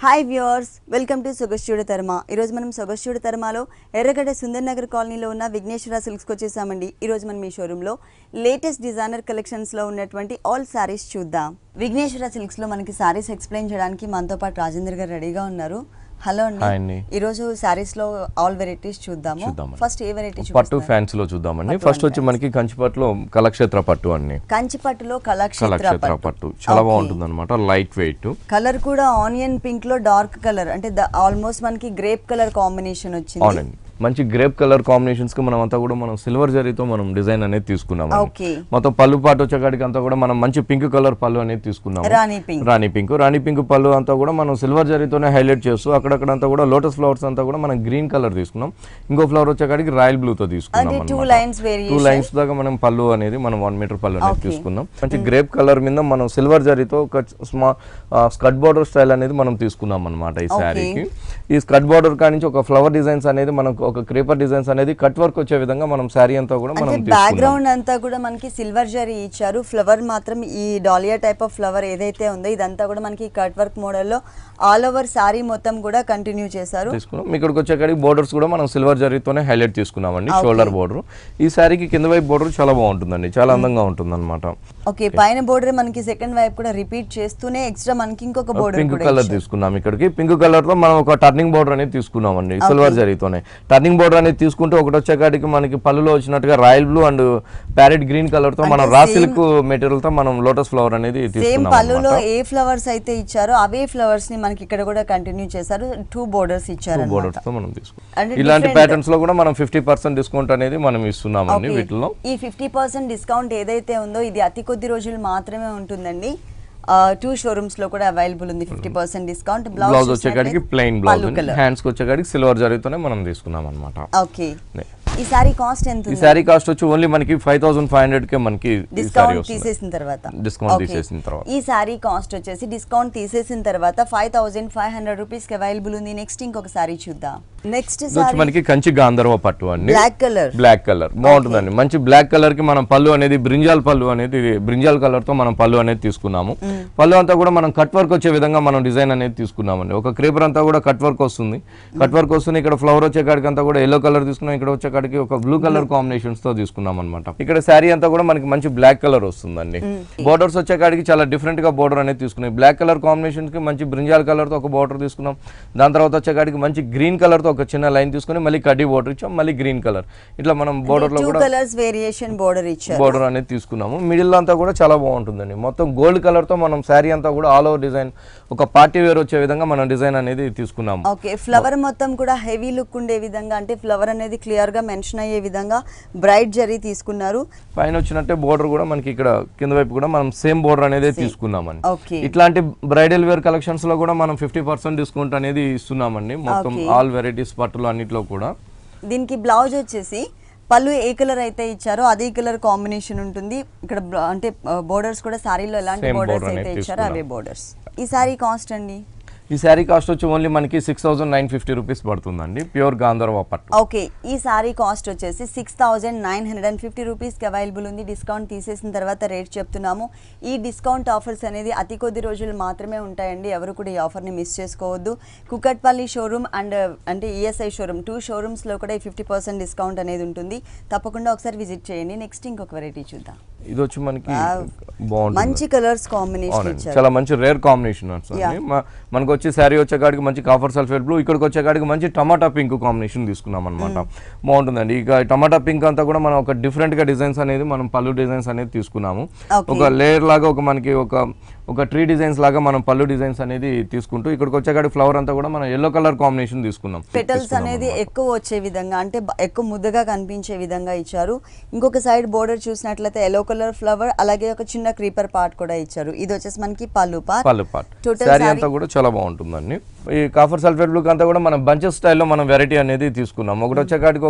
Hi viewers, welcome to సొగస్చూడ తర్మ. ఈరోజు మనం సొగస్చూడ తర్మలో ఎర్రగడ్డ సుందర్ నగర్ కాలనీలో ఉన్న విఘ్నేశ్వర సిల్క్స్కి వచ్చేసామండి. ఈరోజు మనం ఈ షోరూంలో లేటెస్ట్ డిజైనర్ కలెక్షన్స్లో ఉన్నటువంటి ఆల్ శారీస్ చూద్దాం. విఘ్నేశ్వర సిల్క్స్లో మనకి శారీస్ ఎక్స్ప్లెయిన్ చేయడానికి మనతో పాటు రాజేంద్ర గారు రెడీగా ఉన్నారు. హలో అండి. ఈరోజు శారీస్ లో ఆల్ వెరైటీస్ చూద్దాము. ఫస్ట్ ఏ వెరైటీ చూద్దాం? పట్టు ఫ్యాన్సీ లో చూద్దామండి. ఫస్ట్ వచ్చి మనకి కంచిపట్టులో కలక్షేత్ర పట్టు అండి. కంచిపట్టులో కలక్షేత్ర పట్టు చాలా బాగుంటుంది అనమాట. లైట్ వెయిట్ కలర్ కూడా ఆనియన్ పింక్ లో డార్క్ కలర్, అంటే ఆల్మోస్ట్ మనకి గ్రేప్ కలర్ కాంబినేషన్ వచ్చింది. అవునండి, మంచి గ్రేప్ కలర్ కాంబినేషన్స్ కి మనం అంతా కూడా మనం సిల్వర్ జరీతో మనం డిజైన్ అనేది తీసుకున్నాం. మొత్తం పళ్ళు పాటు వచ్చేకాడికి అంతా కూడా మనం మంచి పింక్ కలర్ పళ్ళు అనేది తీసుకున్నాం. రాణి పింక్ పళ్ళు అంతా కూడా మనం సిల్వర్ జరీతోనే హైలైట్ చేస్తూ అక్కడక్కడ అంతా కూడా లోటస్ ఫ్లవర్స్ అంతా కూడా మనం గ్రీన్ కలర్ తీసుకున్నాం. ఇంకో ఫ్లవర్ వచ్చేకాడికి రాయల్ బ్లూ తో తీసుకున్నాం. 2 లైన్స్ దాకా మనం పళ్ళు అనేది మనం 1 మీటర్ పళ్ళు అనేది తీసుకున్నాం. మంచి గ్రేప్ కలర్ మీద మనం సిల్వర్ జరీతో ఒక స్కర్ట్ బోర్డర్ స్టైల్ అనేది మనం తీసుకున్నాం అనమాట. ఈ శారీకి ఈ స్కర్ట్ బోర్డర్ కానించి ఒక ఫ్లవర్ డిజైన్స్ అనేది మనకు ఒక క్రేపర్ డిజైన్స్ అనేది కట్ వర్క్ వచ్చే విధంగా మనం శారీ అంతా కూడా మనం బ్యాక్గ్రౌండ్ అంతా కూడా మనకి సిల్వర్ జరీ ఇచ్చారు. ఫ్లవర్ మాత్రం ఈ డాలియా టైప్ ఆఫ్ ఫ్లవర్ ఏదైతే ఉందో ఇదంతా కూడా మనకి కట్ వర్క్ మోడల్లో ఆల్ ఓవర్ శారీ మొత్తం కూడా కంటిన్యూ చేశారు. ఇక్కడికి వచ్చేకాడికి బోర్డర్స్ కూడా మనం సిల్వర్ జరీతోనే హైలైట్ తీసుకున్నామండి. షోల్డర్ బోర్డర్ ఈ శారీకి కింద వైపు బోర్డర్ చాలా బాగుంటుందండి, చాలా అందంగా ఉంటుంది అనమాట. ఓకే, పైన బోర్డర్ మనకి సెకండ్ వైపు కూడా రిపీట్ చేస్తూనే ఎక్స్ట్రా మనకి ఇంకొక బోర్డర్ పింక్ కలర్ తీసుకున్నాం. ఇక్కడికి పింక్ కలర్ తో మనం ఒక టర్నింగ్ బోర్డర్ అనేది తీసుకున్నామండి సిల్వర్ జరీతోనే. టర్నింగ్ బోర్డర్ అనేది తీసుకుంటే ఒకటి వచ్చేకాడికి మనకి పళ్ళులో వచ్చినట్టుగా royal blue and parrot green colour తో మనం రా సిల్క్ మెటీరియల్ తో మనం లోటస్ ఫ్లవర్ అనేది తీసుకున్నాం. పళ్ళులో ఏ ఫ్లవర్స్ అయితే ఇచ్చారో అవే ఫ్లవర్స్ ని మనకి ఇక్కడ కూడా కంటిన్యూ చేశారు. 2 బోర్డర్స్ ఇచ్చారు. బోర్డర్స్ తో మనం తీసుకున్నాం. ఇలాంటి ప్యాటర్న్స్ లో కూడా మనం 50% డిస్కౌంట్ అనేది మనం ఇస్తున్నామండి. వీటిలో ఈ 50% డిస్కౌంట్ ఏదైతే ఉందో ఇది అతి కొద్ది రోజులు మాత్రమే ఉంటుందండి. 2 షోరూమ్స్ లో కూడా అవైలబుల్ ఉంది 50% డిస్కౌంట్. బ్లౌజ్ వచ్చేకాడికి ప్లెయిన్ బ్లౌజ్, హ్యాండ్స్ వచ్చేకాడికి సిల్వర్ జరీతోనే మనం తీసుకున్నాం అన్నమాట. ఓకే, ఈ సారీ కాస్ట్ ఎంత? ఈ సారీ కాస్ట్ వచ్చి ఓన్లీ మనకి 5500 కే మనకి డిస్కౌంట్ తీసేసిన తర్వాత ఈ సారీ కాస్ట్ వచ్చేసి డిస్కౌంట్ తీసేసిన తర్వాత 5500 రూపీస్ కి అవైలబుల్ ఉంది. నెక్స్ట్ ఇంకొక సారీ చూద్దాం. నెక్స్ట్ సారీ మనకి కంచి గాంధర్వ పట్టు అండి. బ్లాక్ కలర్ బాగుంటుందండి. మంచి బ్లాక్ కలర్ కి మనం పళ్ళు అనేది బ్రింజాల్ పళ్ళు అనేది బ్రింజాల్ కలర్ తో మనం పళ్ళు అనేది తీసుకున్నాము. పళ్ళు అంతా కూడా మనం కట్ వర్క్ వచ్చే విధంగా మనం డిజైన్ అనేది తీసుకున్నామండి. ఒక క్రేపర్ అంతా కూడా కట్ వర్క్ వస్తుంది. ఇక్కడ ఫ్లవర్ వచ్చే కాడికి అంతా కూడా ఎల్లో కలర్ తీసుకున్నాం. ఇక్కడ వచ్చే ఒక బ్లూ కలర్ కాంబినేషన్స్ తో తీసుకున్నాం అనమాట. ఇక్కడ శారీ అంతా కూడా మనకి మంచి బ్లాక్ కలర్ వస్తుందండి. బోర్డర్స్ వచ్చే కాడికి చాలా డిఫరెంట్ గా బోర్డర్ అనేది తీసుకున్నాం. బ్లాక్ కలర్ కాంబినేషన్ కి మంచి బ్రింజాల్ కలర్ తో ఒక బోర్డర్ తీసుకున్నాం. దాని తర్వాత వచ్చే కాడికి మంచి గ్రీన్ కలర్ తో ఒక చిన్న లైన్ తీసుకుని మళ్ళీ కడ్డీ బోర్డర్ ఇచ్చాం. మళ్ళీ గ్రీన్ కలర్ ఇట్లా మనం బోర్డర్ లో కూడా బోర్డర్ అనేది తీసుకున్నాము. మిడిల్ అంతా కూడా చాలా బాగుంటుందండి. మొత్తం గోల్డ్ కలర్ తో మనం శారీ అంతా కూడా ఆల్ ఓవర్ డిజైన్ ఒక పార్టీ వేర్ వచ్చే విధంగా మనం డిజైన్ అనేది తీసుకున్నాము. ఓకే, ఫ్లవర్ మొత్తం కూడా హెవీ లుక్ ఉండే విధంగా, అంటే ఫ్లవర్ అనేది క్లియర్ గా మెన్షన్ అయ్యే విధంగా బ్రైట్ జరీ తీసుకున్నారు. పైన వచ్చినట్టే బోర్డర్ కూడా మనకి ఇక్కడ కింద వైపు కూడా మనం సేమ్ బోర్డర్ అనేది తీసుకున్నామండి. ఇట్లాంటి బ్రైడల్ వేర్ కలెక్షన్స్ లో కూడా మనం 50% డిస్కౌంట్ అనేది ఇస్తున్నామండి. మొత్తం ఆల్ వెరైటీస్ పట్టులు అన్నిట్లో కూడా. దీనికి బ్లౌజ్ వచ్చేసి పళ్ళు ఏ కలర్ అయితే ఇచ్చారో అదే కలర్ కాంబినేషన్ ఉంటుంది. ఇక్కడ అంటే బోర్డర్స్ కూడా సారీలో ఎలాంటి బోర్డర్స్ అయితే ఇచ్చారో అవే బోర్డర్స్. ఈ సారీ కాస్ట్ అండి? ఈ శారీ కాస్ట్ వచ్చి ఓన్లీ మనకి 6950 రూపీస్ పడుతుందండి. ప్యూర్ గాంధర్వ పట్టు. ఓకే, ఈ సారీ కాస్ట్ వచ్చేసి 6950 రూపీస్ కి అవైలబుల్ ఉంది. డిస్కౌంట్ తీసేసిన తర్వాత రేట్ చెప్తున్నాము. ఈ డిస్కౌంట్ ఆఫర్స్ అనేది అతి కొద్ది రోజులు మాత్రమే ఉంటాయండి. ఎవరు కూడా ఈ ఆఫర్ ని మిస్ చేసుకోవద్దు. కుకట్పల్లి షోరూమ్ అండ్ అంటే ఈఎస్ఐ షోరూమ్ 2 షోరూమ్స్ లో కూడా ఈ 50% డిస్కౌంట్ అనేది ఉంటుంది. తప్పకుండా ఒకసారి విజిట్ చేయండి. నెక్స్ట్ ఇంకొక వెరైటీ చూద్దాం. ఇది వచ్చి మనకి బాగుంటుంది, మంచి కలర్స్ కాంబినేషన్ ఇచ్చారు. చాలా మంచి రేర్ కాంబినేషన్ మనకు వచ్చి శారీ వచ్చేకాడికి మంచి కాఫర్ సల్ఫేట్ బ్లూ, ఇక్కడికి వచ్చేకాడికి మంచి టమాటా పింక్ కాంబినేషన్ తీసుకున్నాం అనమాట. బాగుంటుందండి. ఇక టమాటా పింక్ అంతా కూడా మనం ఒక డిఫరెంట్ గా డిజైన్స్ అనేది మనం పళ్ళు డిజైన్స్ అనేది తీసుకున్నాము. ఒక లేయర్ లాగా ఒక మనకి ఒక ట్రీ డిజైన్స్ లాగా మనం పళ్ళు డిజైన్స్ అనేది తీసుకుంటూ ఇక్కడికి వచ్చేకాడి ఫ్లవర్ అంతా కూడా మనం ఎల్లో కలర్ కాంబినేషన్ తీసుకున్నాం. పెటల్స్ అనేది ఎక్కువ వచ్చే విధంగా, అంటే ఎక్కువ ముద్దగా కనిపించే విధంగా ఇచ్చారు. ఇంకొక సైడ్ బోర్డర్ చూసినట్లయితే ఎల్లో కలర్ ఫ్లవర్, అలాగే ఒక చిన్న క్రీపర్ పార్ట్ కూడా ఇచ్చారు. ఇది వచ్చేసి మనకి పళ్ళు పార్ట్. శారీ అంతా కూడా చాలా బాగుంటుందండి. ఈ కాఫర్ సల్ఫేట్ బ్లూ అంతా కూడా మనం బంచెస్ స్టైల్లో మనం వెరైటీ అనేది తీసుకున్నాం. ఒకటి వచ్చేకాడికి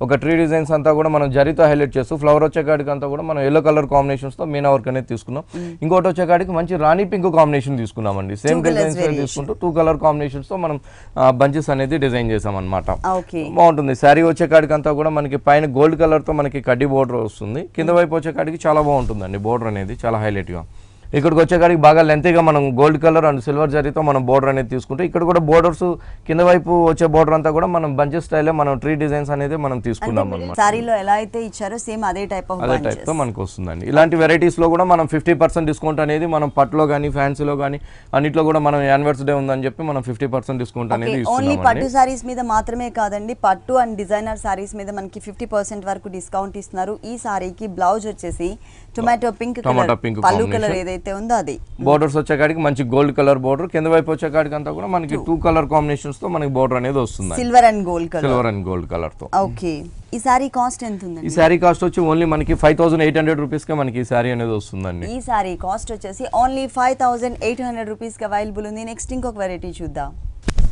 ఒక ట్రీ డిజైన్స్ అంతా కూడా మనం జరీతో హైలైట్ చేస్తూ ఫ్లవర్ వచ్చేకాడికి అంతా కూడా మనం ఎల్లో కలర్ కాంబినేషన్స్ తో మీనా వర్క్ అనేది తీసుకున్నాం. ఇంకోటి వచ్చేకాడికి మంచి రాణి పింక్ కాంబినేషన్ తీసుకున్నామండి. సేమ్ డిజైన్స్ తీసుకుంటూ 2 కలర్ కాంబినేషన్స్ తో మనం బంచెస్ అనేది డిజైన్ చేసాం అనమాట. బాగుంటుంది. శారీ వచ్చేకాడికి అంతా కూడా మనకి పైన గోల్డ్ కలర్ తో మనకి కడ్డీ బోర్డర్ వస్తుంది. కింద వైపు వచ్చేకాడికి చాలా బాగుంటుందండి. బోర్డర్ అనేది చాలా హైలైట్ గా. ఇక్కడికి వచ్చేకాడికి బాగా లెంతీగా మనం గోల్డ్ కలర్ అండ్ సిల్వర్ జరీతో మనం బోర్డర్ అనేది తీసుకుంటే ఇక్కడ కూడా బోర్డర్స్ కింద వైపు వచ్చే బోర్డర్ అంతా కూడా మనం బంచెస్ స్టైల్లో మనం ట్రీ డిజైన్స్ అనేది మనం తీసుకున్నాం అన్నమాట. సారీలో ఎలా అయితే ఇచ్చారో సేమ్ అదే టైప్ తో మనకు వస్తుందండి. ఇలాంటి వెరైటీస్ లో కూడా మనం 50% డిస్కౌంట్ అనేది మనం పట్టులో కానీ ఫ్యాన్సీలో కానీ అన్నిట్లో కూడా మనం యానివర్సరీ డే ఉందని చెప్పి మనం 50% డిస్కౌంట్ అనేది ఓన్లీ పట్టు సారీస్ మీద మాత్రమే కాదండి, పట్టు అండ్ డిజైనర్ సారీస్ మీద మనకి 50% వరకు డిస్కౌంట్ ఇస్తున్నారు. ఈ సారీకి బ్లౌజ్ వచ్చేసి టొమాటో పింక్ పల్లు కలర్ ఏదైతే ఉందో అది. బోర్డర్స్ వచ్చేకాడికి మంచి గోల్డ్ కలర్ బోర్డర్, కింద వైపు వచ్చేకాడికి అంతా కూడా మనకి 2 కలర్ కాంబినేషన్స్ తో మనకి బోర్డర్ అనేది వస్తుంది, సిల్వర్ అండ్ గోల్డ్ కలర్ తో. ఓకే, ఈ సారీ కాస్ట్ ఎంత ఉందండి? ఈ సారీ కాస్ట్ వచ్చి ఓన్లీ మనకి 5800 రూపీస్ కి మనకి ఈ సారీ అనేది వస్తుందండి. ఈ సారీ కాస్ట్ వచ్చేసి ఓన్లీ 5800 రూపీస్ కి అవైలబుల్ ఉంది. నెక్స్ట్ ఇంకొక వెరైటీ చూద్దాం.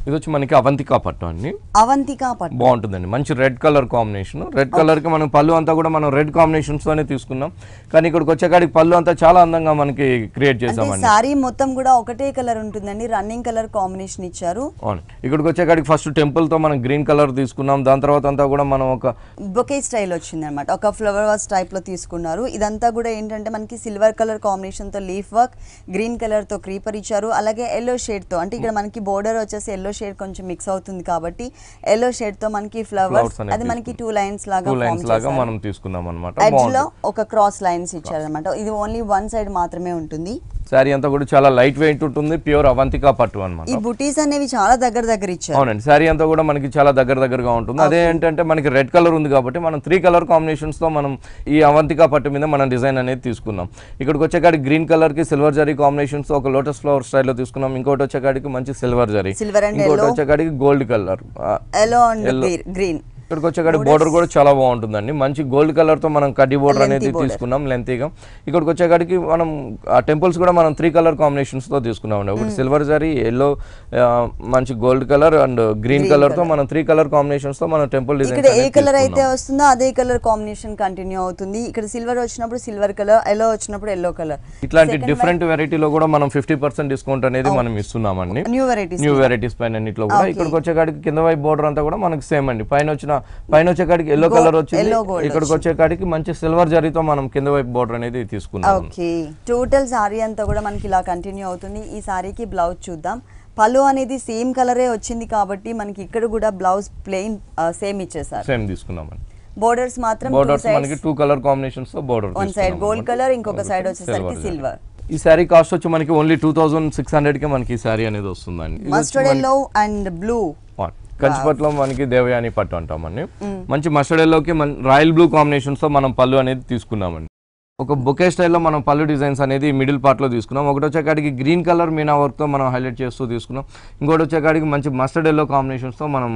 ఇది వచ్చి మనకి అవంతికా పట్టు అండి. అవంతికా పట్టు బాగుంటుందండి, మంచి red colour combination. Red colour కి మనం పళ్ళు అంతా కూడా మనం రెడ్ కాంబినేషన్స్ తోనే తీసుకున్నాం, కానీ ఇక్కడికి వచ్చేకాడికి పళ్ళు అంతా చాలా అందంగా మనకి క్రియేట్ చేసామండి. సారీ మొత్తం కూడా ఒకటే కలర్ ఉంటుందండి, రన్నింగ్ కలర్ కాంబినేషన్ ఇచ్చారు. అవును, ఇక్కడికి వచ్చేకాడికి ఫస్ట్ టెంపుల్ తో మనం గ్రీన్ కలర్ తీసుకున్నాం, దాని తర్వాత అంతా కూడా మనం ఒక బొకే స్టైల్ వచ్చింది అనమాట, ఒక ఫ్లవర్ వాస్ టైప్ లో తీసుకున్నారు. ఇదంతా కూడా ఏంటంటే మనకి సిల్వర్ కలర్ కాంబినేషన్ తో లీఫ్ వర్క్, గ్రీన్ కలర్ తో క్రీపర్ ఇచ్చారు, అలాగే ఎల్లో షేడ్ తో, అంటే ఇక్కడ మనకి బోర్డర్ వచ్చేసి ఎల్లో షేడ్ కొంచెం మిక్స్ అవుతుంది కాబట్టి ఎల్లో షేడ్ తో మనకి ఫ్లవర్స్, అది మనకి 2 లైన్స్ లాగా మనం తీసుకున్నాం అన్నమాట. ఎడ్జ్ లో ఒక క్రాస్ లైన్స్ ఇచ్చారు అనమాట. ఇది ఓన్లీ 1 సైడ్ మాత్రమే ఉంటుంది. సారీ అంతా కూడా చాలా లైట్ వెయిట్ ఉంటుంది, ప్యూర్ అవంతికా పట్టు అన్నమాట. ఈ బుటీస్ అనేవి చాలా దగ్గర ఇచ్చారు. అవునండి, సారీ అంతా కూడా మనకి చాలా దగ్గరగా ఉంటుంది. అదే ఏంటంటే మనకి రెడ్ కలర్ ఉంది కాబట్టి మనం 3 కలర్ కాంబినేషన్స్ తో మనం ఈ అవంతికా పట్టు మీద మనం డిజైన్ అనేది తీసుకున్నాం. ఇక్కడికి వచ్చేకాడికి గ్రీన్ కలర్ కి సిల్వర్ జరీ కాంబినేషన్స్ తో ఒక లోటస్ ఫ్లవర్ స్టైల్లో తీసుకున్నాం. ఇంకోటి వచ్చేకాడికి మంచి సిల్వర్ జరీ, ఇంకోటి వచ్చేకాడికి gold colour, yellow and green. ఇక్కడికి వచ్చేకాడి బోర్డర్ కూడా చాలా బాగుంటుందండి, మంచి గోల్డ్ కలర్ తో మనం కడ్డీ బోర్డర్ అనేది తీసుకున్నాం లెంతీగా. ఇక్కడికి వచ్చేకాడికి మనం ఆ టెంపుల్స్ కూడా మనం 3 కలర్ కాంబినేషన్స్ తో తీసుకున్నాం అండి. ఒకటి సిల్వర్ జరీ, ఎల్లో, మంచి gold colour and green colour తో మనం 3 కలర్ కాంబినేషన్స్ తో మనం టెంపుల్ డిజైన్. ఇక్కడ ఏ కలర్ అయితే వస్తుందో అదే కలర్ కాంబినేషన్ కంటిన్యూ అవుతుంది. ఇక్కడ సిల్వర్ వచ్చినప్పుడు సిల్వర్ కలర్, ఎల్లో వచ్చినప్పుడు ఎల్లో కలర్. ఇట్లాంటి డిఫరెంట్ వెరైటీలో కూడా మనం 50% డిస్కౌంట్ అనేది మనం ఇస్తున్నామండి, న్యూ వెరైటీస్ పైన అన్నిట్లో కూడా. ఇక్కడికి వచ్చేకాడికి కింద వైపు బోర్డర్ అంతా కూడా మనకి సేమ్ అండి. పైన వచ్చేకాడికి ఎల్లో కలర్ వచ్చింది, ఇక్కడికి వచ్చేకాడికి మంచి సిల్వర్ జరీతో మనం కింద వైపు బోర్డర్ అనేది తీసుకున్నాం. ఓకే, టోటల్ సారీ అంతా కూడా మనకి ఇలా కంటిన్యూ అవుతుంది. ఈ సారీకి బ్లౌజ్ చూద్దాం. పళ్ళు అనేది సేమ్ కలరే వచ్చింది కాబట్టి మనకి ఇక్కడ కూడా బ్లౌజ్ ప్లెయిన్ సేమ్ ఇచ్చేసారు, సేమ్ తీసుకున్నామండి. బోర్డర్స్ మాత్రం మనకి 2 కలర్ కాంబినేషన్స్ తో border, one side gold colour, ఇంకొక సైడ్ వచ్చేసరికి సిల్వర్. ఈ సారీ కాస్ట్ వచ్చి మనకి ఓన్లీ 2600 కి మనకి ఈ సారీ అనేది వస్తుందండి. మస్టర్డ్ ఎల్లో అండ్ బ్లూ, కంచిపట్టులో మనకి దేవయాని పట్టు అంటామండి. మంచి మస్టర్డ్ ఎల్లోకి రాయల్ బ్లూ కాంబినేషన్స్ తో మనం పళ్ళు అనేది తీసుకున్నామండి. ఒక బొకే స్టైల్లో మనం పళ్ళు డిజైన్స్ అనేది మిడిల్ పార్ట్లో తీసుకున్నాం. ఒకటి వచ్చేకాడికి గ్రీన్ కలర్ మీనా వర్క్తో మనం హైలైట్ చేస్తూ తీసుకున్నాం. ఇంకోటి వచ్చేకాడికి మంచి మస్టర్డ్ ఎల్లో కాంబినేషన్స్తో మనం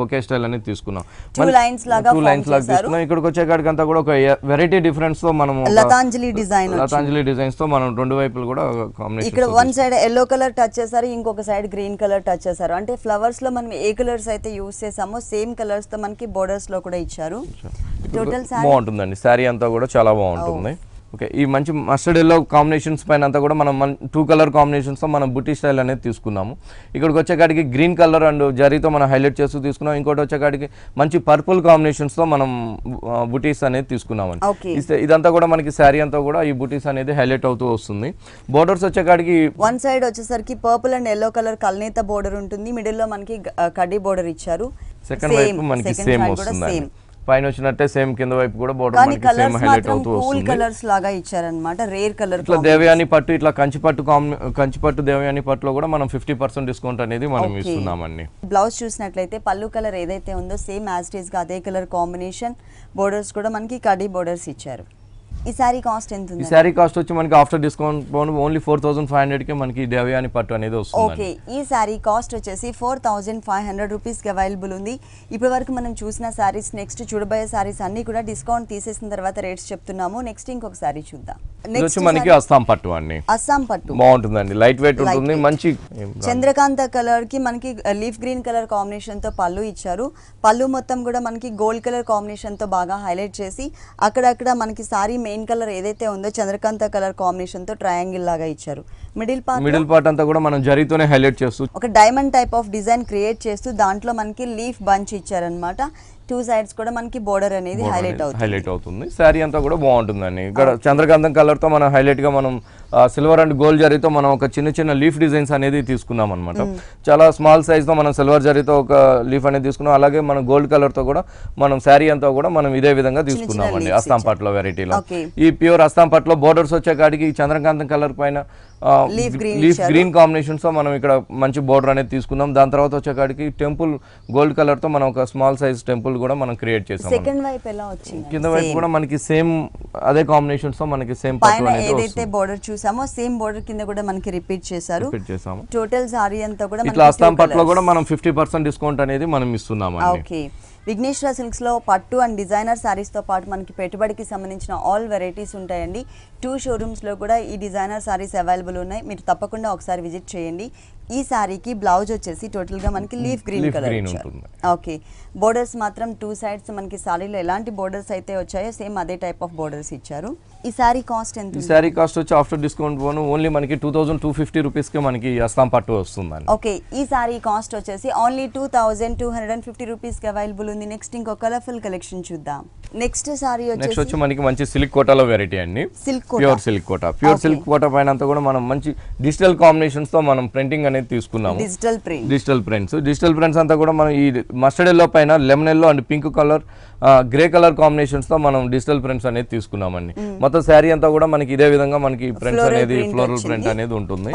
బొకే స్టైల్ అనేది తీసుకున్నాం. 2 లైన్స్ లాగా తీసుకున్నాం. ఇక్కడికి వచ్చేకాడికి అంతా కూడా ఒక వెరైటీ డిఫరెన్స్ తో మనం లతాంజలి డిజైన్స్ తో మనం 2 వైపులు కూడా కాంబినేషన్. ఇక్కడ 1 సైడ్ ఎల్లో కలర్ టచ్ చేశారు, ఇంకొక సైడ్ గ్రీన్ కలర్ టచ్ చేశారు. అంటే ఫ్లవర్స్ లో మనం ఏ కలర్స్ అయితే యూస్ చేసామో సేమ్ కలర్స్ తో మనకి బోర్డర్స్ లో కూడా ఇచ్చారు. టోటల్ బాగుంటుందండి, సారీ అంతా కూడా చాలా బాగుంటుంది. ఓకే, ఈ మంచి మస్టర్డ్ ఎల్లో కాంబినేషన్స్ పైన అంతా కూడా మనం 2 కలర్ కాంబినేషన్స్తో మనం బుటీ స్టైల్ అనేది తీసుకున్నాము. ఇక్కడికి వచ్చేకాడికి గ్రీన్ కలర్ అండ్ జరీతో మనం హైలైట్ చేస్తూ తీసుకున్నాం. ఇంకోటి వచ్చేకాడికి మంచి పర్పుల్ కాంబినేషన్స్తో మనం బుటీస్ అనేది తీసుకున్నామండి. ఇదంతా కూడా మనకి శారీ అంతా కూడా ఈ బుటీస్ అనేది హైలైట్ అవుతూ వస్తుంది. బోర్డర్స్ వచ్చేకాడికి 1 సైడ్ వచ్చేసరికి పర్పుల్ అండ్ ఎల్లో కలర్ కల్నేత బోర్డర్ ఉంటుంది, మిడిల్ లో మనకి కడ్డీ బోర్డర్ ఇచ్చారు. సెకండ్ వైపు మనకి సేమ్ వస్తుంది, పైన వచ్చినట్టే సేమ్ కింద వైపు కూడా బోర్డర్ మనకి సేమ్ హైలైట్ అవుతూ వస్తుంది. కలర్స్ లాగా ఇచ్చారన్నమాట, రేర్ కలర్. ఇట్లా దేవయాని పట్టు, ఇట్లా కంచిపట్టు దేవయాని పట్టులో కూడా మనం 50% డిస్కౌంట్ అనేది మనం ఇస్తున్నామండి. బ్లౌజ్ చూసినట్లయితే పళ్ళు కలర్ ఏదైతే ఉందో సేమ్ యాజ్ ఇట్ ఈస్ గా అదే కలర్ కాంబినేషన్, బోర్డర్స్ కూడా మనకి కడ్డీ బోర్డర్స్ ఇచ్చారు. ఈ సారీ కాస్ట్ ఎంత ఉంది? ఈ సారీ కాస్ట్ వచ్చి మనకి ఆఫ్టర్ డిస్కౌంట్ ఓన్లీ 4500 కి మనకి దేవయాని పట్టు అనేది వస్తుంది. ఓకే, ఈ సారీ కాస్ట్ వచ్చేసి 4500 రూపీస్ కి అవైలబుల్ ఉంది. ఇప్పటి వరకు మనం చూసిన సారీస్, నెక్స్ట్ చూడబోయే సారీస్ అన్ని కూడా డిస్కౌంట్ తీసేసిన తర్వాత రేట్స్ చెప్తున్నాము. నెక్స్ట్ ఇంకొక సారీ చూద్దాం. నెక్స్ట్ మనకి అస్సాం పట్టు అండి. అస్సాం పట్టు బాగుంటుందండి, లైట్ వెయిట్ ఉంటుంది, మంచి చంద్రకాంత కలర్ కి మనకి లీఫ్ గ్రీన్ కలర్ కాంబినేషన్ తో పళ్ళు ఇచ్చారు. పళ్ళు మొత్తం కూడా మనకి గోల్డ్ కలర్ కాంబినేషన్ తో బాగా హైలైట్ చేసి అక్కడక్కడ మనకి సారీ మెయిన్ కలర్ ఏదైతే ఉందో చంద్రకాంత కలర్ కాంబినేషన్ తో ట్రయాంగిల్ లాగా ఇచ్చారు. మిడిల్ పార్ట్ అంతా కూడా మనం జరీతోనే హైలైట్ చేస్తూ ఒక diamond type of design create చేస్తూ దాంట్లో మనకి లీఫ్ బంచ్ ఇచ్చారనమాట. 2 సైడ్స్ కూడా మనకి బోర్డర్ అనేది హైలైట్ అవుతుంది. శారీ అంతా కూడా బాగుంటుందండి. ఇక్కడ చంద్రకాంతం కలర్ తో మనం హైలైట్ గా మనం సిల్వర్ అండ్ గోల్డ్ జరీతో మనం ఒక చిన్న లీఫ్ డిజైన్స్ అనేది తీసుకున్నాం అనమాట. చాలా స్మాల్ సైజ్ తో మనం సిల్వర్ జరీతో ఒక లీఫ్ అనేది తీసుకున్నాం. అలాగే మనం గోల్డ్ కలర్ తో కూడా మనం శారీ అంతా కూడా మనం ఇదే విధంగా తీసుకున్నాం అండి. అస్సాం పట్లో వెరైటీలో ఈ ప్యూర్ అస్సాం పట్లో బోర్డర్స్ వచ్చే కాడికి చంద్రకాంతం కలర్ పైన లీఫ్ గ్రీన్ కాంబినేషన్స్ తో మనం ఇక్కడ మంచి బోర్డర్ అనేది తీసుకున్నాం. దాని తర్వాత వచ్చే కాడికి టెంపుల్ గోల్డ్ కలర్ తో మనం ఒక స్మాల్ సైజ్ టెంపుల్ కూడా మనం క్రియేట్ చేసాం. సెకండ్ వైపు ఎలా వచ్చింది? కింద వైపు కూడా మనకి సేమ్ అదే కాంబినేషన్స్ తో మనకి సేమ్ పట్టు అనేది ఏదైతే బోర్డర్ చూసామో సేమ్ బోర్డర్ కింద కూడా మనకి రిపీట్ చేశారు. టోటల్ సారీ అంతా కూడా ఇట్లా అస్సాం పట్లో కూడా మనం 50% డిస్కౌంట్ అనేది మనం ఇస్తున్నాం. ఓకే, విఘ్నేశ్వర సిల్క్స్లో పట్టు అండ్ డిజైనర్ శారీస్తో పాటు మనకి పెట్టుబడికి సంబంధించిన ఆల్ వెరైటీస్ ఉంటాయండి. 2 షోరూమ్స్లో కూడా ఈ డిజైనర్ శారీస్ అవైలబుల్ ఉన్నాయి. మీరు తప్పకుండా ఒకసారి విజిట్ చేయండి. ఈ శారీకి బ్లౌజ్ వచ్చేసి టోటల్గా మనకి లీఫ్ గ్రీన్ కలర్ ఉంటుంది. ఓకే, బోర్డర్స్ మాత్రం 2 సైడ్స్ మనకి శారీలో ఎలాంటి బోర్డర్స్ అయితే వచ్చాయో సేమ్ అదే టైప్ ఆఫ్ బోర్డర్స్ ఇచ్చారు. ఈ శారీ కాస్ట్ ఎంత? ఈ శారీ కాస్ట్ వచ్చి ఆఫ్టర్ డిస్కౌంట్ పోను ఓన్లీ మనకి 2250 రూపీస్కి మనకి అస్సాం పట్టు వస్తుందండి. ఓకే, ఈ శారీ కాస్ట్ వచ్చేసి ఓన్లీ 2250 రూపీస్కి అవైలబుల్ ఉంది. నెక్స్ట్ ఇంకో కలర్ఫుల్ కలెక్షన్ చూద్దాం. నెక్స్ట్ సారీ వచ్చి మనకి మంచి సిల్క్ కోటాలో వెరైటీ అండి. ప్యూర్ సిల్క్ కోటా పైన అంతా కూడా మనం మంచి డిజిటల్ కాంబినేషన్స్ తో మనం ప్రింటింగ్ అనేది తీసుకున్నాము. డిజిటల్ ప్రింట్స్ అంతా కూడా మనం ఈ మస్టర్డ్ ఎల్లో పైన lemon yellow and pink colour grey colour combinations తో మనం డిజిటల్ ప్రింట్స్ అనేది తీసుకున్నామండి. మొత్తం శారీ అంతా కూడా మనకి ఇదే విధంగా మనకి ప్రింట్స్ అనేది ఫ్లోరల్ ప్రింట్ అనేది ఉంటుంది.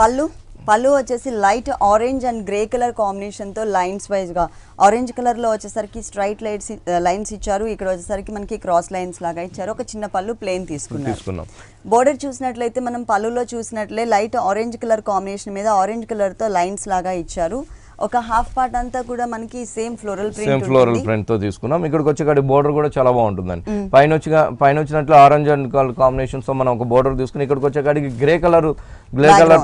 పళ్ళు వచ్చేసి light orange and grey colour combination తో లైన్స్ వైజ్ గా ఆరెంజ్ కలర్ లో వచ్చేసరికి స్ట్రైట్ లైన్స్ ఇచ్చారు. ఇక్కడ వచ్చేసరికి మనకి క్రాస్ లైన్స్ లాగా ఇచ్చారు. ఒక చిన్న పళ్ళు ప్లెయిన్ తీసుకున్నాం. బోర్డర్ చూసినట్లయితే మనం పళ్ళులో చూసినట్లే లైట్ ఆరెంజ్ కలర్ కాంబినేషన్ మీద ఆరెంజ్ కలర్ తో లైన్స్ లాగా ఇచ్చారు. ఒక హాఫ్ పార్ట్ అంతా కూడా మనకి సేమ్ ఫ్లోరల్ ప్రింట్ తో తీసుకున్నాం. ఇక్కడికి వచ్చే బోర్డర్ కూడా చాలా బాగుంటుందండి. పైన వచ్చినట్లు ఆరెంజ్ అండ్ కాంబినేషన్స్ తో మనం ఒక బోర్డర్ తీసుకుని ఇక్కడికి వచ్చే కాడికి గ్రే కలర్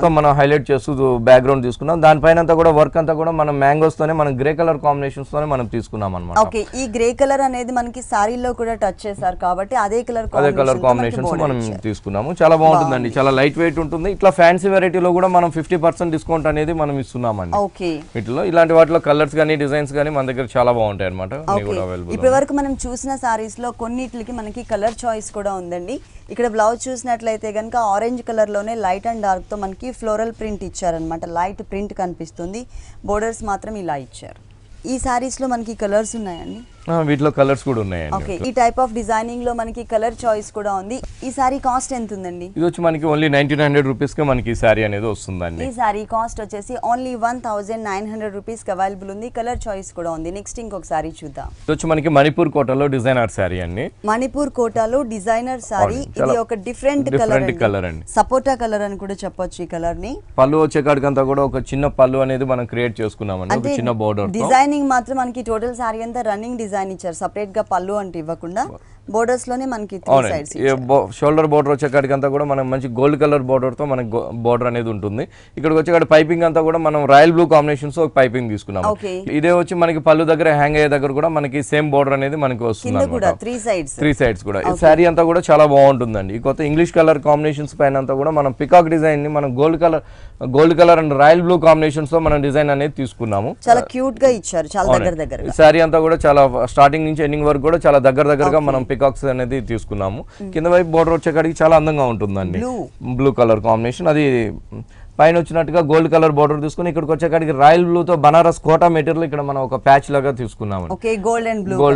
తో మనం హైలైట్ చేస్తూ బ్యాక్గ్రౌండ్ తీసుకున్నాం. దానిపైన అంతా కూడా వర్క్ అంతా కూడా మనం మ్యాంగోస్ తోనే మనం గ్రే కలర్ కాంబినేషన్స్ తోనే మనం తీసుకున్నాం అన్నమాట. ఓకే, ఈ గ్రే కలర్ అనేది మనకి సారీలో కూడా టచ్ చేశారు కాబట్టి అదే కలర్ కాంబినేషన్స్ మనం తీసుకున్నాము. చాలా బాగుంటుందండి, చాలా లైట్ వెయిట్ ఉంటుంది. ఇట్లా ఫ్యాన్సీ వెరైటీలో కూడా మనం 50% డిస్కౌంట్ అనేది మనం ఇస్తున్నామండి. ఓకే, ఇలాంటి వాటిలో కలర్స్ కానీ డిజైన్స్ కానీ మన దగ్గర చాలా బాగుంటాయి అన్నమాట. ఇప్పటి వరకు మనం చూసిన సారీస్ లో కొన్నిటికి మనకి కలర్ చాయిస్ కూడా ఉందండి. ఇక్కడ బ్లౌజ్ చూసినట్లయితే కనుక ఆరెంజ్ కలర్ లోనే లైట్ అండ్ డార్క్ తో మనకి ఫ్లోరల్ ప్రింట్ ఇచ్చారనమాట. లైట్ ప్రింట్ కనిపిస్తుంది. బోర్డర్స్ మాత్రం ఇలా ఇచ్చారు. ఈ సారీస్ లో మనకి కలర్స్ ఉన్నాయండి. వీటిలో కలర్స్ కూడా ఉన్నాయండి. ఓకే, ఈ టైప్ ఆఫ్ డిజైనింగ్ లో మనకి కలర్ చాయిస్ కూడా ఉంది. ఈ సారీ కాస్ట్ ఎంత ఉందండి? ఇది వచ్చి మనకి ఓన్లీ 1900 రూపీస్ కి మనకి ఈ సారీ అనేది వస్తుందండి. ఈ సారీ కాస్ట్ వచ్చేసి ఓన్లీ 1900 రూపీస్ కి అవైలబుల్ ఉంది. కలర్ చాయిస్ కూడా ఉంది. నెక్స్ట్ ఇంకొక సారీ చూద్దాం. ఇది వచ్చి మనకి మణిపూర్ కోటాలో డిజైనర్ సారీ అండి. మణిపూర్ కోటాలో డిజైనర్ సారీ. ఇది ఒక డిఫరెంట్ కలర్ అండి. సపోటా కలర్ అని కూడా చెప్పొచ్చు ఈ కలర్ ని. పళ్ళు వచ్చే కాడికంతా కూడా ఒక చిన్న పళ్ళు అనేది మనం క్రియేట్ చేసుకున్నామండి. ఒక చిన్న బోర్డర్ డిజైనింగ్ మాత్రం మనకి టోటల్ సారీ అంతా రన్నింగ్ డిజైన్ ఇచ్చారు. సెపరేట్ గా పళ్ళు అంటే ఇవ్వకుండా బోర్డర్స్ లోనే మనకి 3 సైడ్స్ షోల్డర్ బోర్డర్ వచ్చేకాడికి అంతా కూడా మనం మంచి గోల్డ్ కలర్ బోర్డర్ తో మనకి బోర్డర్ అనేది ఉంటుంది. ఇక్కడికి వచ్చేకాడ పైపింగ్ అంతా కూడా మనం రాయల్ బ్లూ కాంబినేషన్స్ తో పైపింగ్ తీసుకున్నాం. ఇదే వచ్చి మనకి పళ్ళు దగ్గర హ్యాంగ్ అయ్యే దగ్గర కూడా మనకి సేమ్ బోర్డర్ అనేది మనకి వస్తుంది. 3 సైడ్స్ కూడా ఈ సారీ అంతా కూడా చాలా బాగుంటుందండి. ఈ కొత్త ఇంగ్లీష్ కలర్ కాంబినేషన్స్ పైన అంతా కూడా మనం పికాక్ డిజైన్ ని మనం gold colour and royal blue combinations తో మనం డిజైన్ అనేది తీసుకున్నాము. చాలా క్యూట్ గా ఇచ్చారు. చాలా దగ్గర ఈ సారీ అంతా కూడా చాలా స్టార్టింగ్ నుంచి ఎండింగ్ వరకు కూడా చాలా దగ్గరగా మనం పికాక్స్ అనేది తీసుకున్నాము. కింద వైపు బోర్డర్ వచ్చేకాడికి చాలా అందంగా ఉంటుందండి. బ్లూ కలర్ కాంబినేషన్ అది పైన వచ్చినట్టుగా గోల్డ్ కలర్ బోర్డర్ తీసుకుని ఇక్కడికి వచ్చేకాడికి రాయల్ బ్లూ తో బనారస్ కోటా మెటీరియల్ ఇక్కడ మనం ఒక ప్యాచ్ లాగా తీసుకున్నాము. గోల్డ్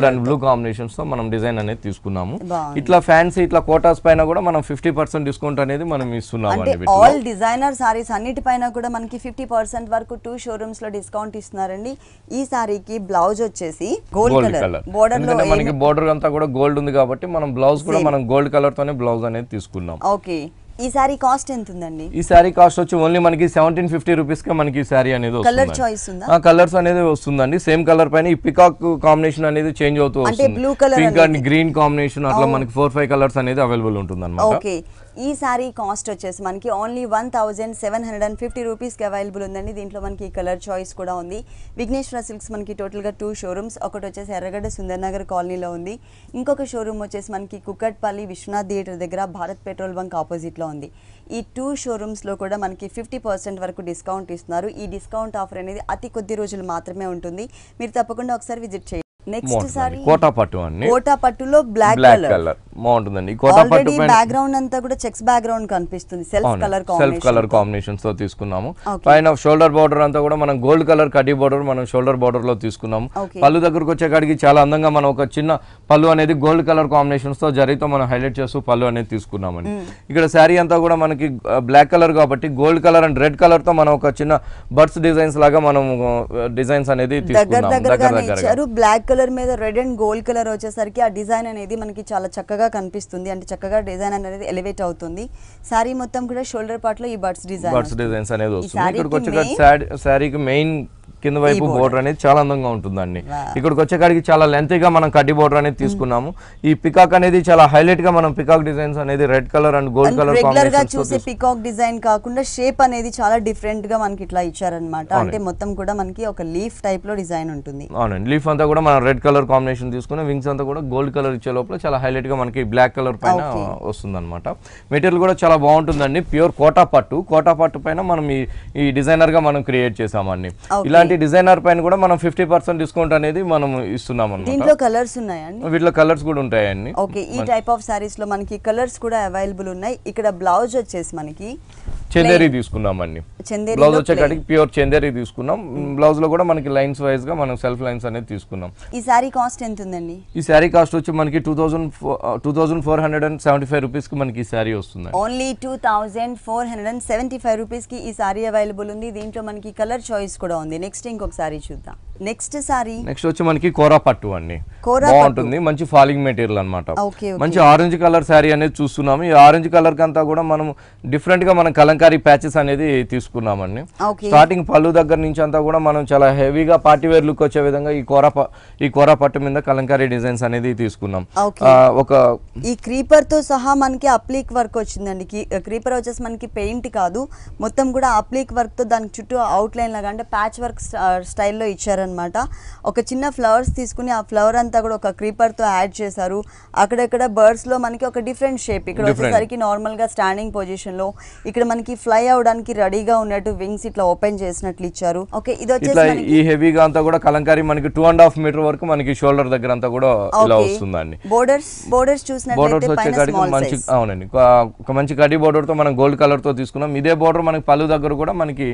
అండ్ బ్లూ కాంబినేషన్స్ తో మనం డిజైన్ అనేది తీసుకున్నాము. ఇట్లా ఫ్యాన్సీ ఇట్లా కోటాస్ పైన కూడా మనం 50% డిస్కౌంట్ అనేది మనం ఇస్తున్నాము. ఆల్ డిజైనర్ సారీస్ అన్నిటిపైన కూడా మనకి 50% వరకు 2 షోరూమ్స్ లో డిస్కౌంట్ ఇస్తున్నారండి. ఈ సారీకి బ్లౌజ్ వచ్చేసి గోల్డ్ కలర్ బోర్డర్ లో మనకి బోర్డర్ అంతా కూడా గోల్డ్ ఉంది కాబట్టి మనం బ్లౌజ్ కూడా మనం గోల్డ్ కలర్ తోనే బ్లౌజ్ అనేది తీసుకున్నాం. ఓకే, ఈ సారీ కాస్ట్ ఎంత ఉందండి? ఈ సారీ కాస్ట్ వచ్చి ఓన్లీ మనకి 1750 రూపీస్ కి మనకి ఈ సారీ అనేది వస్తుంది. కలర్ చాయిస్ ఉందా? కలర్స్ అనేది వస్తుందండి. సేమ్ కలర్ పైన ఈ పికాక్ కాంబినేషన్ అనేది చేంజ్ అవుతూ వస్తుంది. పింక్ అండ్ గ్రీన్ కాంబినేషన్ అట్లా మనకి 4-5 కలర్స్ అనేది అవైలబుల్ ఉంటుంది అన్నమాట. ఓకే, ఈ సారీ కాస్ట్ వచ్చేసి మనకి ఓన్లీ 1750 రూపీస్కి అవైలబుల్ ఉందండి. దీంట్లో మనకి కలర్ చాయిస్ కూడా ఉంది. విఘ్నేశ్వర సిల్క్స్ మనకి టోటల్గా 2 షోరూమ్స్, ఒకటి వచ్చేసి ఎర్రగడ్డ సుందర్ నగర్ కాలనీలో ఉంది, ఇంకొక షోరూమ్ వచ్చేసి మనకి కుక్కట్పల్లి విశ్వనాథ్ థియేటర్ దగ్గర భారత్ పెట్రోల్ బంక్ ఆపోజిట్లో ఉంది. ఈ 2 షోరూమ్స్లో కూడా మనకి 50% వరకు డిస్కౌంట్ ఇస్తున్నారు. ఈ డిస్కౌంట్ ఆఫర్ అనేది అతి కొద్ది రోజులు మాత్రమే ఉంటుంది. మీరు తప్పకుండా ఒకసారి విజిట్ చేయండి. నెక్స్ట్ సారీ కోటా పట్టు అండి. కోటా పట్టులో బ్లాక్ కలర్ బాగుంటుందండి. కోటా పట్టు బ్యాక్గ్రౌండ్ అంతా కూడా చెక్స్ బ్యాక్గ్రౌండ్ కనిపిస్తుంది. సెల్ఫ్ కలర్ కాంబినేషన్స్ తో తీసుకున్నాము. పైన షోల్డర్ బార్డర్ అంతా కూడా మనం గోల్డ్ కలర్ కడ్డీ బార్డర్ మనం షోల్డర్ బార్డర్ లో తీసుకున్నాము. పళ్ళు దగ్గరకు వచ్చేకాడికి చాలా అందంగా మనం ఒక చిన్న పళ్ళు అనేది గోల్డ్ కలర్ కాంబినేషన్స్ తో జరీతో మనం హైలైట్ చేస్తూ పళ్ళు అనేది తీసుకున్నామండి. ఇక్కడ శారీ అంతా కూడా మనకి బ్లాక్ కలర్ కాబట్టి gold colour and red colour తో మనం ఒక చిన్న బర్డ్స్ డిజైన్స్ లాగా మనం డిజైన్స్ అనేది తీసుకున్నాము. బ్లాక్ కలర్ మీద రెడ్ అండ్ గోల్డ్ కలర్ వచ్చేసరికి ఆ డిజైన్ అనేది మనకి చాలా చక్కగా కనిపిస్తుంది. అంటే చక్కగా డిజైన్ అనేది ఎలివేట్ అవుతుంది. సారీ మొత్తం కూడా షోల్డర్ పార్ట్ లో ఈ బర్డ్స్ డిజైన్స్ అనేది వస్తుంది. ఇక్కడికి వచ్చే శారీకి మెయిన్ కింద వైపు బోర్డర్ అనేది చాలా అందంగా ఉంటుందండి. ఇక్కడికి వచ్చేకాడికి చాలా లెంతీగా మనం కడ్డీ బోర్డర్ అనేది తీసుకున్నాము. ఈ పికాక్ అనేది చాలా హైలైట్ గా మనం పికాక్ డిజైన్స్ అనేది red colour and gold colour regular గా చూసే పికాక్ డిజైన్ కాకుండా షేప్ అనేది చాలా డిఫరెంట్ గా మనకి ఇట్లా ఇచ్చారన్నమాట. అంటే మొత్తం కూడా మనకి ఒక లీఫ్ టైప్ లో డిజైన్ ఉంటుంది. అవునండి, లీఫ్ అంతా కూడా మనం రెడ్ కలర్ కాంబినేషన్ తీసుకుని వింగ్స్ అంతా కూడా గోల్డ్ కలర్ ఇచ్చే లోపల చాలా హైలైట్ గా మనకి బ్లాక్ కలర్ పైన వస్తుంది అనమాట. మెటీరియల్ కూడా చాలా బాగుంటుందండి. ప్యూర్ కోటా పట్టు పైన మనం ఈ డిజైనర్ గా మనం క్రియేట్ చేసామండి. ఇలాంటి డిజైనర్ పైన కూడా మనం 50% డిస్కౌంట్ అనేది మనం ఇస్తున్నాం అన్నమాట. దీంట్లో కలర్స్ ఉన్నాయండి. వీటిలో కలర్స్ కూడా ఉంటాయండి. ఓకే, ఈ టైప్ ఆఫ్ సారీస్ లో మనకి కలర్స్ కూడా అవైలబుల్ ఉన్నాయి. ఇక్కడ బ్లౌజ్ వచ్చేసి మనకి చందేరి తీసుకున్నామండి. బ్లౌజ్ వచ్చేకాడికి ప్యూర్ చందేరి తీసుకున్నాం. బ్లౌజ్ లో కూడా మనకి లైన్స్ వైజ్ గా మనం సెల్ఫ్ లైన్స్ అనేది తీసుకున్నాం. ఈ సారీ కాస్ట్ ఎంత ఉందండి? ఈ సారీ కాస్ట్ వచ్చి మనకి 2475 రూపీస్ కి మనకి ఈ సారీ వస్తుంది. ఓన్లీ 2475 రూపీస్ కి ఈ సారీ అవైలబుల్ ఉంది. దీంట్లో మనకి కలర్ చాయిస్ కూడా ఉంది. నెక్స్ట్ ఇంకొక సారీ చూద్దాం. నెక్స్ట్ వచ్చి మనకి కోరా పట్టు అండి. బాగుంటుంది, మంచి ఫాలింగ్ మెటీరియల్ అన్నమాట. మంచి ఆరెంజ్ కలర్ సారీ అనేది చూస్తున్నాము. ఈ ఆరెంజ్ కలర్ కంతా కూడా మనం డిఫరెంట్ గా మనం కలంకారీ ప్యాచెస్ అనేది తీసుకున్నామండి. స్టార్టింగ్ పళ్ళు దగ్గర నుంచి అంతా కూడా మనం చాలా హెవీగా పార్టీ వేర్ లుక్ వచ్చే విధంగా ఈ కోరా పట్టు మీద కలంకారీ డిజైన్స్ అనేది తీసుకున్నాం. ఒక ఈ క్రీపర్ తో సహా మనకి అప్లీక్ వర్క్ వచ్చిందండి. క్రీపర్ వచ్చేసి మనకి పెయింట్ కాదు, మొత్తం కూడా అప్లీక్ వర్క్ తో దానికి చుట్టూ అవుట్ లైన్ లాగా అంటే ప్యాచ్ వర్క్ స్టైల్లో ఇచ్చారనమాట. ఒక చిన్న ఫ్లవర్స్ తీసుకుని ఆ ఫ్లవర్ అంతా కూడా ఒక క్రీపర్ తో యాడ్ చేశారు. అక్కడక్కడ బర్డ్స్ లో మనకి ఒక డిఫరెంట్ షేప్. ఇక్కడ వచ్చేసరికి నార్మల్ గా స్టాండింగ్ పొజిషన్ లో, ఇక్కడ మనకి ఫ్లై అవడానికి రెడీగా ఉన్నట్టు వింగ్స్ ఇట్లా ఓపెన్ చేసినట్లు ఇచ్చారు. ఓకే, ఇది వచ్చేసి ఈ హెవీగా అంతా కూడా కలంకారీ మనకి 2.5 మీటర్ వరకు మనకి షోల్డర్ దగ్గర అంతా కూడా ఇలా వస్తుందండి. బోర్డర్స్ చూసినట్లయితే మంచి అవునండి, ఒక మంచి కడ్డీ బోర్డర్ తో మనం గోల్డ్ కలర్ తో తీసుకున్నాం. ఇదే బోర్డర్ మనకి పళ్ళు దగ్గర కూడా మనకి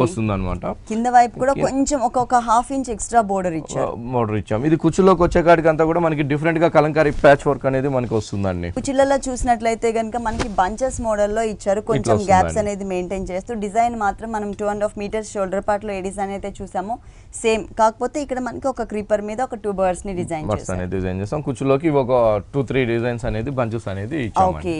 వస్తుంది అనమాట. కింద వైపు కూడా కొంచెం ఒక హాఫ్ ఇంచ్ ఎక్స్ట్రా బోర్డర్ ఇచ్చాం. ఇది కుచ్చులోకి వచ్చేకాడికి అంతా కూడా మనకి డిఫరెంట్ గా కలంకారీ ప్యాచ్ వర్క్ అనేది మనకి వస్తుందండి. కుచ్చులలో చూసినట్లయితే కనుక మనకి బంచెస్ మోడల్ లో ఇచ్చారు. కొంచెం గ్యాప్స్ అనేది మెయింటైన్ చేస్తూ డిజైన్ మాత్రం మనం 2.5 మీటర్స్ షోల్డర్ పార్ట్ లో ఏ డిజైన్ అయితే చూసామో సేమ్, కాకపోతే ఇక్కడ మనకి ఒక క్రీపర్ మీద ఒక 2 బర్డ్స్ ని డిజైన్ చేసాం. కుచ్చులోకి ఒక 2-3 డిజైన్స్ అనేది బంచెస్ అనేది ఇచ్చాము. ఓకే,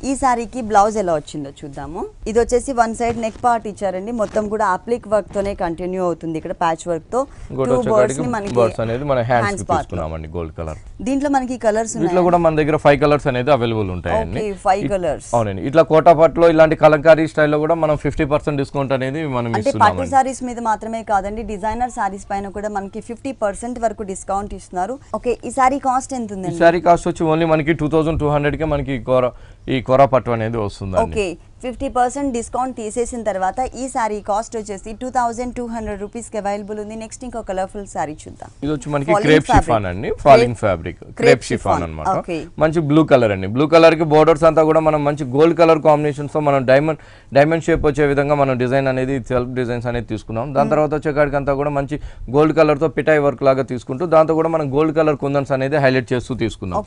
ఈ సారీకి బ్లౌజ్ ఎలా వచ్చిందో చూద్దాము. ఇది వచ్చేసి వన్ సైడ్ నెక్ పార్ట్ ఇచ్చారండి. మొత్తం కూడా అప్లిక్ వర్క్ తోనే కంటిన్యూ అవుతుంది. ఇక్కడ ప్యాచ్ వర్క్ తో 2 బర్డ్స్ ని మనకి అనేది మన హ్యాండ్స్ తీసుకున్నామండి గోల్డ్ కలర్. దీంట్లో మనకి కలర్స్ ఉన్నాయి. దీంట్లో కూడా మన దగ్గర 5 కలర్స్ అనేది అవైలబుల్ ఉంటాయండి. 5 కలర్స్. అవునండి, ఇట్లా కోటా పట్టులో ఇలాంటి కలంకారీ స్టైల్లో కూడా మనం 50% డిస్కౌంట్ అనేది మనం ఇస్తున్నాము. పట్టు సారీస్ మీద మాత్రమే కాదండి, డిజైనర్ సారీస్ పైన కూడా మనకి 50% వరకు డిస్కౌంట్ ఇస్తున్నారు. ఓకే, ఈ సారీ కాస్ట్ ఎంత ఉంది? ఈ సారీ కాస్ట్ వచ్చి ఓన్లీ మనకి 2200 కే మనకి ఈ కోరా పట్టు అనేది వస్తుంది. ఓకే, 50% డిస్కౌంట్ తీసేసిన తర్వాత ఈ సారీ కాస్ట్ వచ్చేసి 2200 రూపీస్ కి అవైలబుల్ ఉంది. నెక్స్ట్ ఇంకో కలర్ఫుల్ సారీ చూద్దాం. ఇది వచ్చి మనకి క్రేప్ షిఫాన్ అండి, ఫాలింగ్ ఫ్యాబ్రిక్ క్రేప్ షిఫాన్ అన్నమాట. మంచి బ్లూ కలర్ అండి. బ్లూ కలర్ కి బోర్డర్స్ అంతా కూడా మనం మంచి గోల్డ్ కలర్ కాంబినేషన్స్ తో మనం డైమండ్ షేప్ వచ్చే విధంగా మనం డిజైన్ అనేది సెల్ఫ్ డిజైన్స్ అనేది తీసుకున్నాం. దాని తర్వాత వచ్చేకాడికి అంతా కూడా మంచి గోల్డ్ కలర్ తో పిటాయి వర్క్ లాగా తీసుకుంటూ దాంతో కూడా మనం గోల్డ్ కలర్ కుందన్స్ అనేది హైలైట్ చేస్తూ తీసుకున్నాం.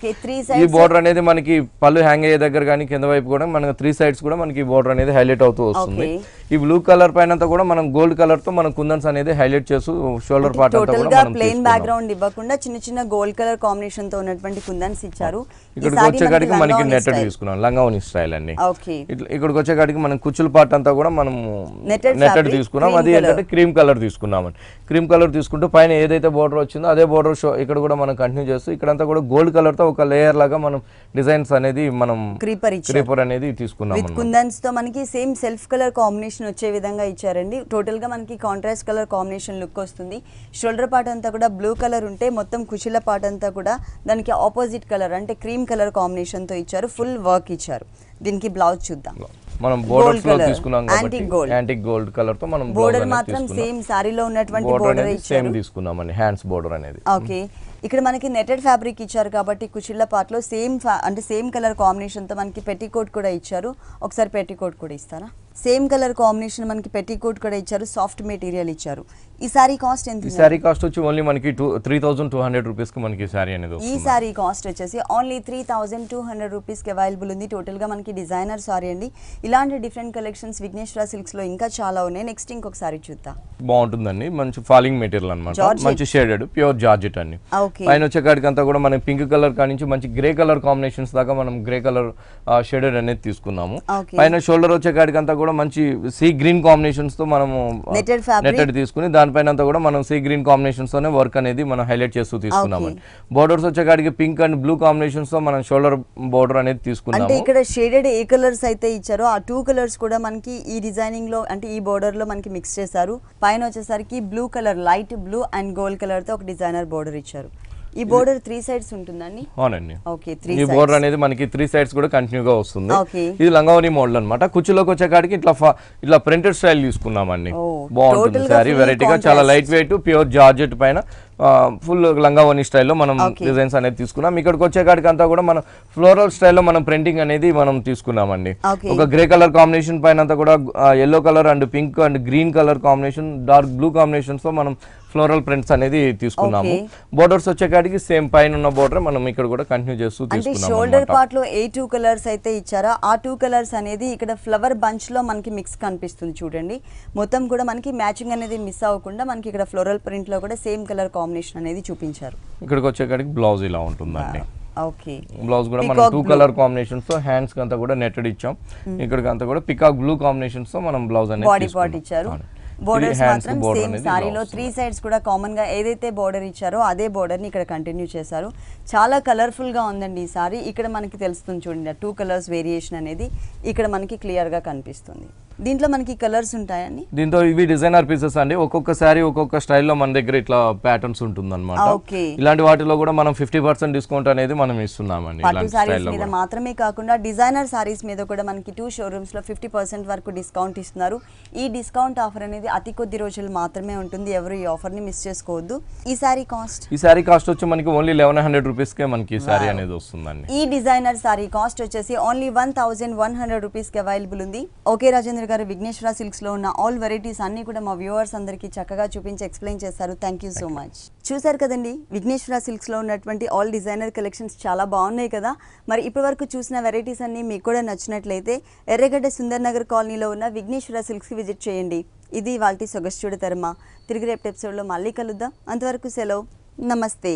ఈ బోర్డర్ అనేది మనకి పళ్ళు హ్యాంగ్ అయ్యే దగ్గర కానీ కింద వైపు కూడా మనకి 3 సైడ్స్ కూడా మనకి బోర్డర్ అనేది హైలైట్ అవుతూ వస్తుంది. ఈ బ్లూ కలర్ పైన అంతా కూడా మనం గోల్డ్ కలర్ తో మనం కుందన్స్ అనేది హైలైట్ చేస్తూ షోల్డర్ పార్ట్ అంతా కూడా మనం ప్లెయిన్ బ్యాక్గ్రౌండ్ ఇవ్వకుండా చిన్న చిన్న గోల్డ్ కలర్ కాంబినేషన్ తో ఉన్నటువంటి కుందన్స్ ఇచ్చారు. ఇక్కడికి వచ్చేకాడికి మనకి నెట్టెడ్ తీసుకున్నాం, లంగావోని స్టైల్ అండి. ఇక్కడికి వచ్చేకాడికి మనం కుచ్చుల పార్ట్ అంతా కూడా మనం నెట్టెడ్ తీసుకున్నాం. అది ఏంటంటే క్రీమ్ కలర్ తీసుకున్నాం. క్రీమ్ కలర్ తీసుకుంటూ పైన ఏదైతే బోర్డర్ వచ్చిందో అదే బోర్డర్ ఇక్కడ కూడా మనం కంటిన్యూ చేస్తూ ఇక్కడంతా కూడా గోల్డ్ కలర్ తో ఒక లేయర్ లాగా మనం డిజైన్స్ అనేది మనం క్రీపర్ అనేది తీసుకున్నాం. విత్ కుందన్స్ తో మనకి సేమ్ సెల్ఫ్ కలర్ కాంబినేషన్ వచ్చే విధంగా ఇచ్చారండి. టోటల్ గా మనకి కాంట్రాస్ట్ కలర్ కాంబినేషన్ లుక్ వస్తుంది. షోల్డర్ పార్ట్ అంతా కూడా బ్లూ కలర్ ఉంటే మొత్తం కుషిల పార్ట్ అంతా కూడా దానికి ఆపోజిట్ కలర్ అంటే క్రీమ్ కలర్ కాంబినేషన్ తో ఇచ్చారు. ఫుల్ వర్క్ ఇచ్చారు. దీనికి బ్లౌజ్ చూద్దాం. మనం బోర్డర్స్ లో తీసుకున్నాం కాబట్టి యాంటిక్ గోల్డ్ కలర్ తో మనం బోర్డర్ మాత్రం సేమ్ సారీలో ఉన్నటువంటి బోర్డర్ ఇచ్చారు. సేమ్ తీసుకున్నామండి, హ్యాండ్స్ బోర్డర్ అనేది. ఓకే, ఇక్కడ మనకి నెటెడ్ ఫ్యాబ్రిక్ ఇచ్చారు కాబట్టి కుచిళ్ళ పార్ట్ లో సేమ్ అంటే సేమ్ కలర్ కాంబినేషన్ తో మనకి పెట్టికోట్ కూడా ఇచ్చారు. ఒకసారి పెట్టికోట్ కూడా ఇస్తారా? సేమ్ కలర్ కాంబినేషన్ మనకి పెట్టికోట్ కూడా ఇచ్చారు. సాఫ్ట్ మెటీరియల్ ఇచ్చారు. ఈ సారీ కాస్ట్ ఎంత? ఈ సారీ కాస్ట్ వచ్చి ఓన్లీ మనకి 3200 రూపీస్ కి మనకి సారీ అనేది వస్తుంది. ఈ సారీ కాస్ట్ వచ్చేసి ఓన్లీ 3200 రూపీస్ కి అవైలబుల్ ఉంది. టోటల్ గా మనకి డిజైనర్ సారీ అండి. ఇలాంటి డిఫరెంట్ కలెక్షన్స్ విఘ్నేశ్వర సిల్క్స్ లో ఇంకా చాలా ఉన్నాయి. నెక్స్ట్ ఇంకొకసారి చూద్దాం. బాగుంటుందండి, మంచి ఫాలింగ్ మెటీరియల్ అన్నమాట, మంచి షేడెడ్ ప్యూర్ జార్జెట్ అండి. పైన వచ్చేకాడికి అంతా కూడా మనం పింక్ కలర్ కానించి మంచి గ్రే కలర్ కాంబినేషన్స్ దాకా మనం గ్రే కలర్ షేడెడ్ అనేది తీసుకున్నాము. పైన షోల్డర్ వచ్చేకాడికి అంతా కూడా మంచి సీ గ్రీన్ కాంబినేషన్స్ తో మనము నెట్టెడ్ తీసుకుని దానిపైన అంతా కూడా మనం సీ గ్రీన్ కాంబినేషన్స్ తోనే వర్క్ అనేది మనం హైలైట్ చేస్తూ తీసుకున్నాము. బోర్డర్స్ వచ్చేకాడికి పింక్ అండ్ బ్లూ కాంబినేషన్స్ తో మనం షోల్డర్ బోర్డర్ అనేది తీసుకున్నాము. అంటే ఇక్కడ షేడెడ్ ఏ కలర్స్ అయితే ఇచ్చారో ఆ 2 కలర్స్ కూడా మనకి ఈ డిజైనింగ్ లో అంటే ఈ బోర్డర్ లో మనకి మిక్స్ చేశారు. పైన వచ్చేసరికి blue colour, light blue and gold colour తో ఒక డిజైనర్ బోర్డర్ ఇచ్చారు. ఈ బోర్డర్ 3 సైడ్స్ ఉంటుందండి. అవునండి. ఓకే, ఈ బోర్డర్ అనేది మనకి 3 సైడ్స్ కూడా కంటిన్యూగా వస్తుంది. ఇది లంగావోని మోడల్ అన్నమాట. కుచ్చులోకి వచ్చేకాడికి ఇట్లా ప్రింటెడ్ స్టైల్ తీసుకున్నామండి. బాగుంటుంది సారీ, వెరైటీగా చాలా లైట్ వెయిట్ ప్యూర్ జార్జెట్ పైన ఫుల్ లంగావోని స్టైల్లో మనం డిజైన్స్ అనేది తీసుకున్నాం. ఇక్కడికి వచ్చేకాడికి అంతా కూడా మనం ఫ్లోరల్ స్టైల్లో మనం ప్రింటింగ్ అనేది మనం తీసుకున్నామండి. ఒక గ్రే కలర్ కాంబినేషన్ పైన అంతా కూడా yellow colour and pink and green colour combination, dark blue combinations తో మనం ఫ్లోరల్ ప్రింట్స్ అనేది తీసుకున్నాము. బోర్డర్స్ వచ్చేకాడికి సేమ్ పైన ఉన్న బోర్డర్ మనం ఇక్కడ కూడా కంటిన్యూ చేస్తూ తీసుకున్నాము. షోల్డర్ పార్ట్ లో ఏ 2 కలర్స్ అయితే ఇచ్చారో ఆ 2 కలర్స్ అనేది ఇక్కడ ఫ్లవర్ బంచ్ లో మనకి మిక్స్ కనిపిస్తుంది చూడండి. మొత్తం కూడా మనకి మ్యాచింగ్ అనేది మిస్ అవ్వకుండా మనకి ఇక్కడ ఫ్లోరల్ ప్రింట్ లో కూడా సేమ్ కలర్ కాంబినేషన్ అనేది చూపించారు. ఇక్కడికి వచ్చేకాడికి బ్లౌజ్ ఇలా ఉంటుందండి. ఓకే, బ్లౌజ్ కూడా మనం 2 కలర్ కాంబినేషన్స్ తో హ్యాండ్స్ అంతా కూడా నెట్టెడ్ ఇచ్చాం. ఇక్కడికి అంతా కూడా పికాక్ బ్లూ కాంబినేషన్స్ తో మనం బ్లౌజ్ అనేది బాడీ పార్ట్ ఇచ్చారు. బోర్డర్స్ మాత్రం సేమ్ సారీలో 3 సైడ్స్ కూడా కామన్ గా ఏదైతే బోర్డర్ ఇచ్చారో అదే బోర్డర్ ని ఇక్కడ కంటిన్యూ చేశారు. చాలా కలర్ఫుల్ గా ఉందండి ఈ సారీ. ఇక్కడ మనకి తెలుస్తుంది చూడండి 2 కలర్స్ వేరియేషన్ అనేది ఇక్కడ మనకి క్లియర్ గా కనిపిస్తుంది. దీంట్లో మనకి కలర్స్ ఉంటాయండి. దీంతో ఇవి డిజైనర్ పీసెస్ అండి. ఒక్కొక్క సారీ ఒక్కొక్క స్టైల్లో మన దగ్గర ఇట్లా ప్యాటర్న్స్ ఉంటుందన్నమాట. ఇలాంటి వాటిలో కూడా మనం 50% డిస్కౌంట్ అనేది మనం ఇస్తున్నామండి. పట్టు సారీస్ మీద మాత్రమే కాకుండా డిజైనర్ సారీస్ మీద కూడా మనకి 2 షోరూమ్స్ లో 50% వరకు డిస్కౌంట్ ఇస్తున్నారు. ఈ డిస్కౌంట్ ఆఫర్ అనేది అతి కొద్ది రోజులు మాత్రమే ఉంటుంది. ఎవరు ఈ ఆఫర్ ని మిస్ చేసుకోవద్దు. ఈ సారీ కాస్ట్ వచ్చి మనకి ఓన్లీ 1100 రూపీస్ కే మనకి సారీ అనేది వస్తుందండి. ఈ డిజైనర్ సారీ కాస్ట్ వచ్చేసి ఓన్లీ 1100 రూపీస్ కి అవైలబుల్ ఉంది. ఓకే రాజేంద్ర గారు, విఘ్నేశ్వర సిల్క్స్ లో ఉన్న ఆల్ వెరైటీస్ అన్ని కూడా మా వ్యూవర్స్ అందరికి చక్కగా చూపించి ఎక్స్ప్లెయిన్ చేశారు. Thank you so much. చూసారు కదండి, విఘ్నేశ్వర సిల్క్స్ లో ఉన్నటువంటి ఆల్ డిజైనర్ కలెక్షన్స్ చాలా బాగున్నాయి కదా. మరి ఇప్పటి వరకు చూసిన వెరైటీస్ అన్ని మీకు కూడా నచ్చినట్లయితే ఎర్రగడ్డ సుందర్ నగర్ కాలనీలో ఉన్న విఘ్నేశ్వర సిల్క్స్ కి విజిట్ చేయండి. ఇది వాల్టి సొగస్చూడ తరమ. తిరిగి రేపు ఎపిసోడ్లో మళ్ళీ కలుద్దాం. అంతవరకు సెలవు, నమస్తే.